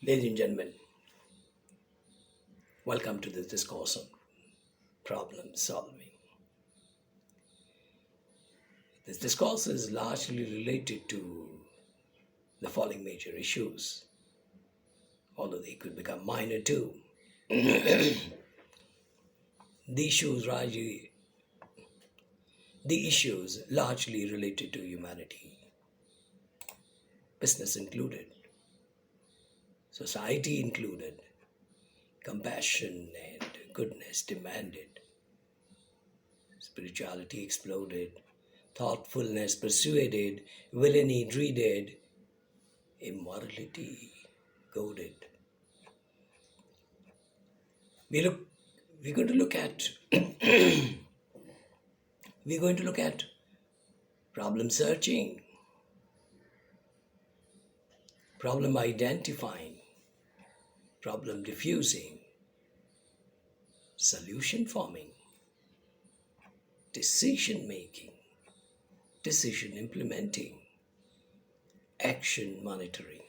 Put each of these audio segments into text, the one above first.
Ladies and gentlemen, welcome to this discourse on problem solving. This discourse is largely related to the following major issues, although they could become minor too. The issues largely related to humanity, business included, society included, compassion and goodness demanded, spirituality exploded, thoughtfulness persuaded, villainy dreaded, immorality goaded. We're going to look at problem searching, problem identifying, problem diffusing, solution forming, decision making, decision implementing, action monitoring.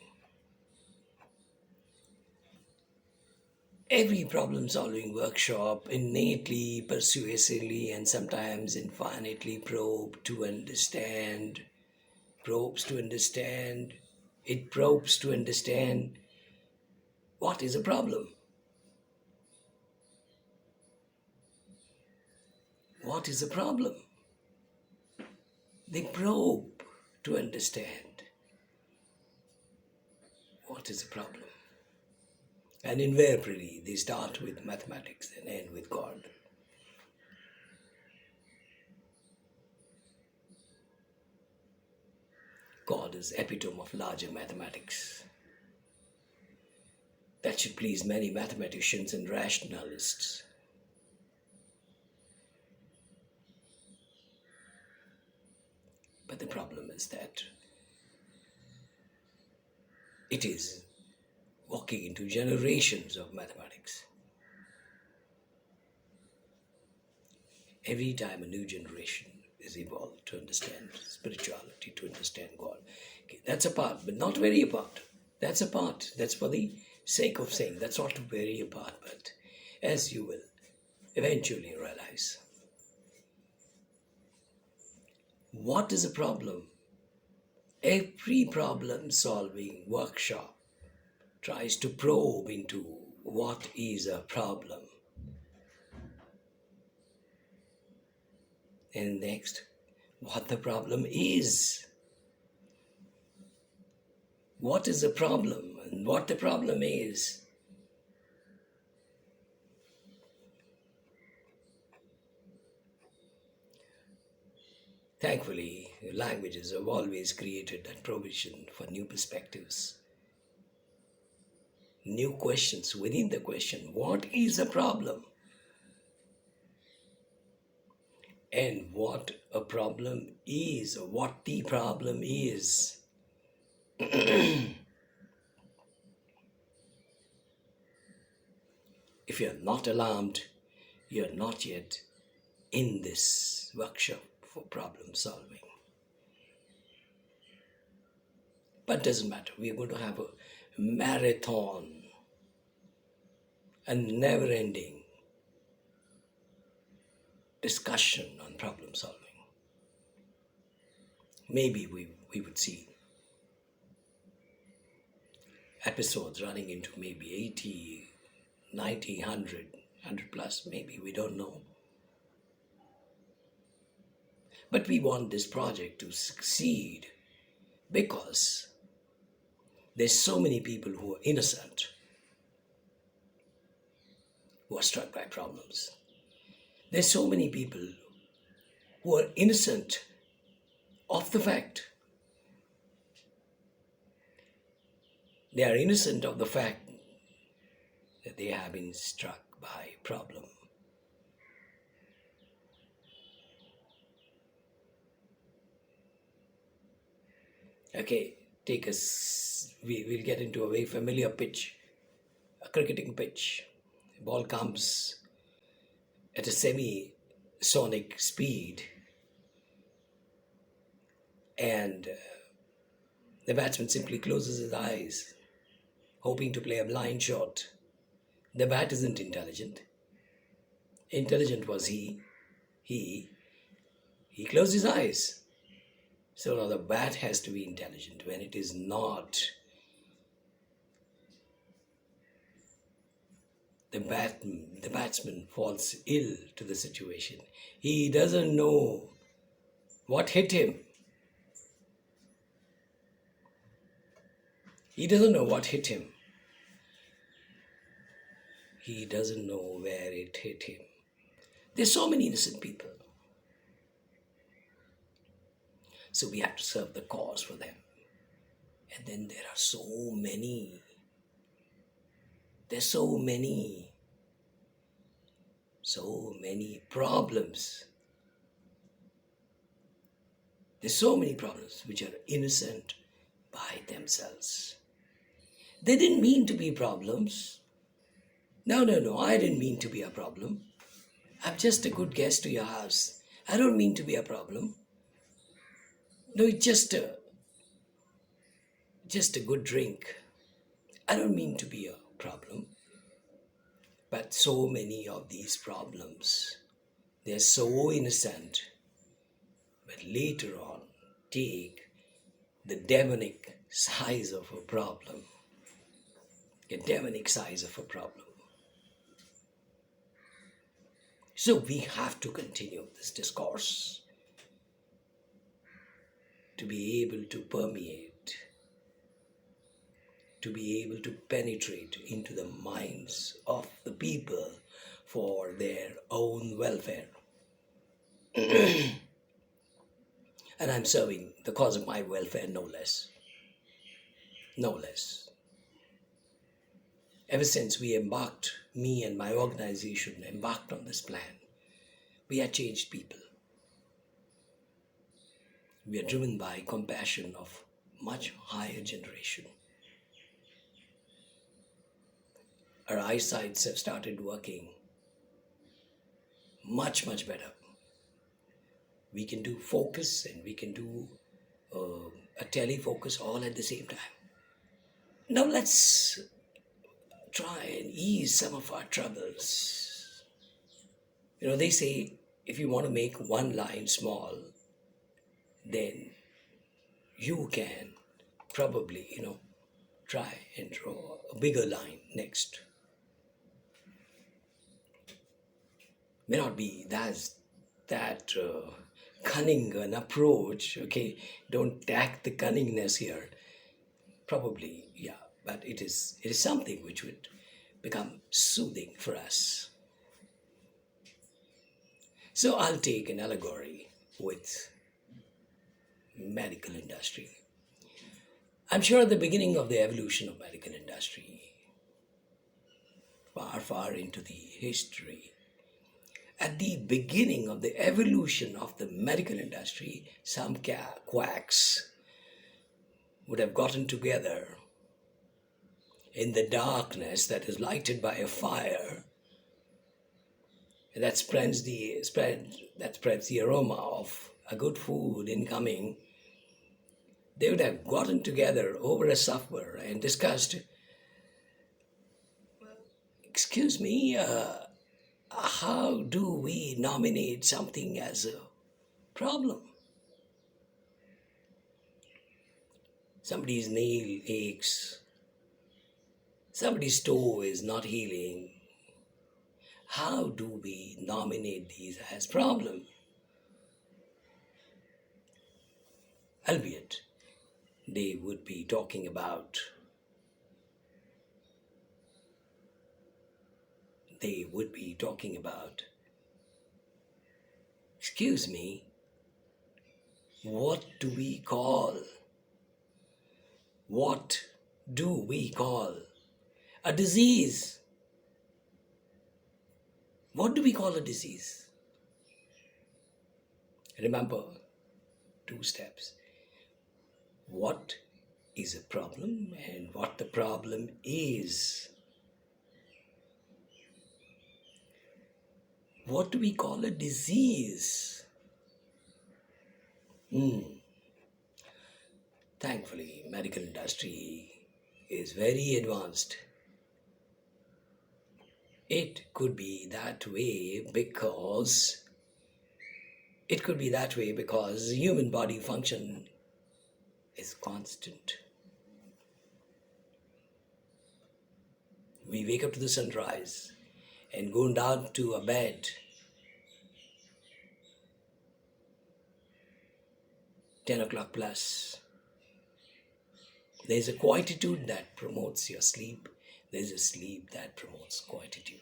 Every problem-solving workshop innately, persuasively, and sometimes infinitely probes to understand what is a problem. What is a problem? They probe to understand what is a problem. And invariably, they start with mathematics and end with God. God is epitome of larger mathematics. That should please many mathematicians and rationalists. But the problem is that it is walking into generations of mathematics. Every time a new generation is evolved to understand spirituality, to understand God. Okay, that's a part, but not very a part. That's a part. That's for the sake of saying. That's not very a part, but as you will eventually realize. What is a problem? Every problem-solving workshop tries to probe into what is a problem. And next, what the problem is. What is the problem and what the problem is. Thankfully, languages have always created that provision for new perspectives, new questions within the question. What is a problem? And what a problem is, or what the problem is. If you're not alarmed, you're not yet in this workshop for problem solving. But it doesn't matter. We're going to have a marathon, a never-ending discussion on problem solving. Maybe we would see episodes running into maybe 80, 90, 100 plus, maybe, we don't know. But we want this project to succeed because there's so many people who are innocent, who are struck by problems. There's so many people who are innocent of the fact. They are innocent of the fact that they have been struck by a problem. Okay, we'll get into a very familiar pitch, a cricketing pitch. The ball comes at a semi-sonic speed and the batsman simply closes his eyes, hoping to play a blind shot. The bat isn't intelligent. Intelligent was he. He closed his eyes. So now the bat has to be intelligent. When it is not, the batsman falls ill to the situation. He doesn't know what hit him. He doesn't know what hit him. He doesn't know where it hit him. There's so many innocent people. So we have to serve the cause for them. And then there are so many. There's so many problems. There's so many problems which are innocent by themselves. They didn't mean to be problems. No, I didn't mean to be a problem. I'm just a good guest to your house. I don't mean to be a problem. No, it's just a good drink. I don't mean to be a problem. But so many of these problems, they're so innocent, but later on take the demonic size of a problem. A demonic size of a problem. So we have to continue this discourse to be able to permeate, to be able to penetrate into the minds of the people for their own welfare. And I'm serving the cause of my welfare, no less. No less. Ever since me and my organization embarked on this plan, we are changed people. We are driven by compassion of much higher generation. Our eyesights have started working much better. We can do focus and we can do a telefocus all at the same time. Now let's try and ease some of our troubles. They say if you want to make one line small, then you can probably, try and draw a bigger line next. May not be that cunning an approach, okay? Don't tack the cunningness here. Probably, yeah, but it is something which would become soothing for us. So I'll take an allegory with medical industry. I'm sure at the beginning of the evolution of medical industry, far into the history, at the beginning of the evolution of the medical industry, some quacks would have gotten together in the darkness that is lighted by a fire that spreads the aroma of a good food incoming. They would have gotten together over a supper and discussed, excuse me, how do we nominate something as a problem? Somebody's nail aches. Somebody's toe is not healing. How do we nominate these as problem? Albeit, they would be talking about excuse me, what do we call a disease? What do we call a disease? Remember, 2 steps. What is a problem and what the problem is. What do we call a disease? Thankfully, medical industry is very advanced. It could be that way because human body function is constant. We wake up to the sunrise and go down to a bed 10 o'clock plus. There's a quietude that promotes your sleep. There's a sleep that promotes quietude.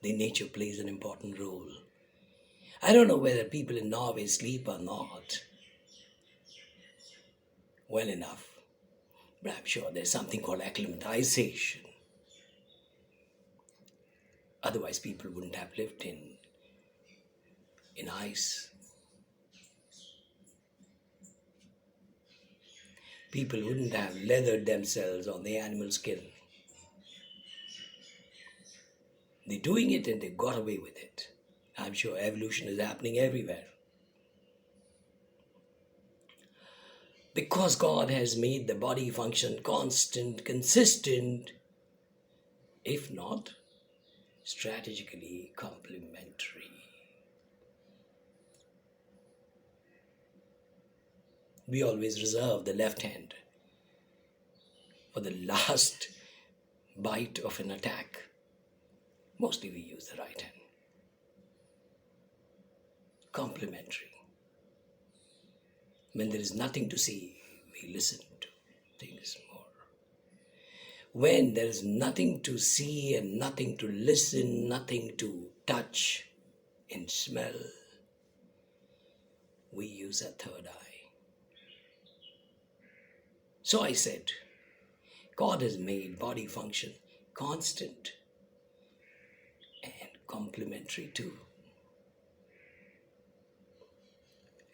The nature plays an important role. I don't know whether people in Norway sleep or not well enough, but I'm sure there's something called acclimatization. Otherwise, people wouldn't have lived in ice. People wouldn't have leathered themselves on the animal skin. They're doing it and they got away with it. I'm sure evolution is happening everywhere. Because God has made the body function constant, consistent, if not strategically complementary. We always reserve the left hand for the last bite of an attack. Mostly we use the right hand. Complementary. When there is nothing to see, we listen to things more. When there is nothing to see and nothing to listen, nothing to touch and smell, we use a third eye. So I said, God has made body function constant and complementary too.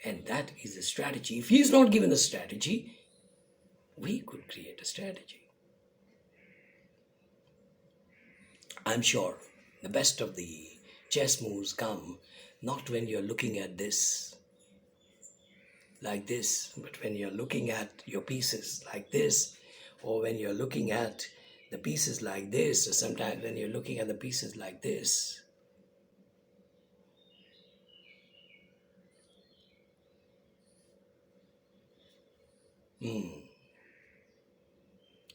And that is a strategy. If he is not given a strategy, we could create a strategy. I'm sure the best of the chess moves come not when you're looking at this like this, but when you're looking at your pieces like this, or when you're looking at the pieces like this, or sometimes when you're looking at the pieces like this.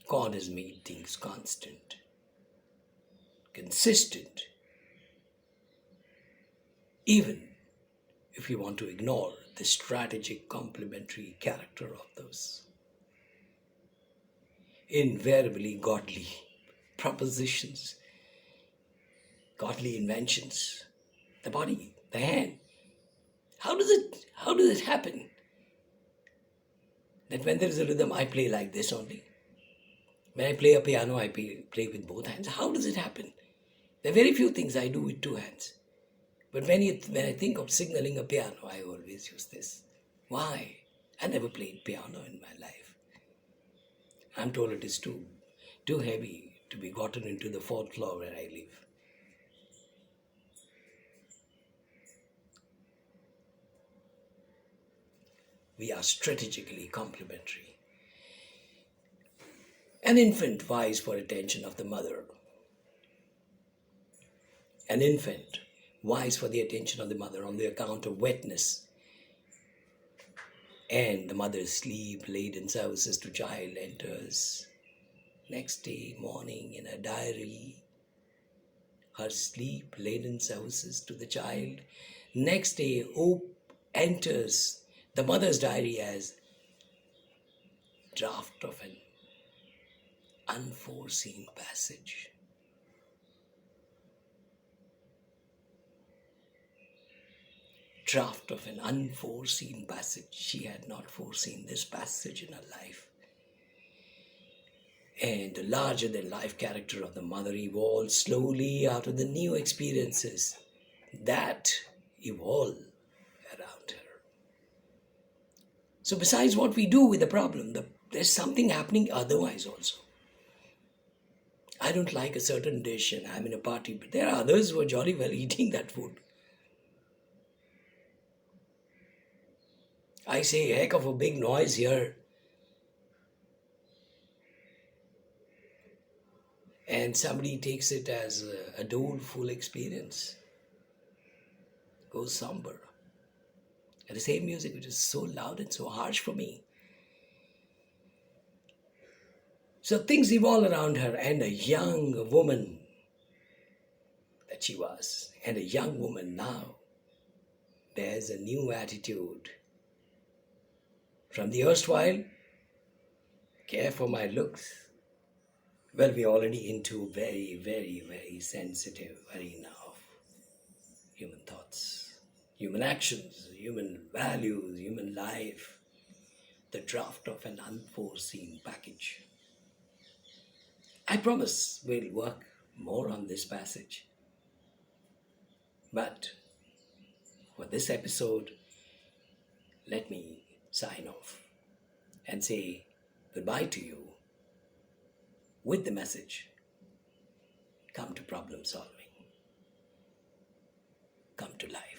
God has made things constant, consistent, even if you want to ignore the strategic complementary character of those. Invariably godly propositions, godly inventions, the body, the hand. How does it happen that when there is a rhythm, I play like this only? When I play a piano, I play with both hands. How does it happen? There are very few things I do with two hands. But when I think of signaling a piano, I always use this. Why? I never played piano in my life. I'm told it is too heavy to be gotten into the fourth floor where I live. We are strategically complementary. An infant vies for attention of the mother. An infant vies for the attention of the mother on the account of wetness. And the mother's sleep-laden services to child enters. Next day morning in her diary, her sleep-laden services to the child. Next day, hope enters the mother's diary as draft of an unforeseen passage. Draft of an unforeseen passage. She had not foreseen this passage in her life. And the larger-than-life character of the mother evolves slowly out of the new experiences that evolve around her. So besides what we do with the problem, there's something happening otherwise also. I don't like a certain dish and I'm in a party, but there are others who are jolly well eating that food. I say, heck of a big noise here. and somebody takes it as a doleful experience, goes somber. And the same music which is so loud and so harsh for me. So things evolve around her, and a young woman that she was, and a young woman now, there's a new attitude. From the erstwhile, care for my looks, well, we're already into very, very, very sensitive arena of human thoughts, human actions, human values, human life, the draft of an unforeseen package. I promise we'll work more on this passage. But for this episode, let me sign off and say goodbye to you with the message: come to problem solving, come to life.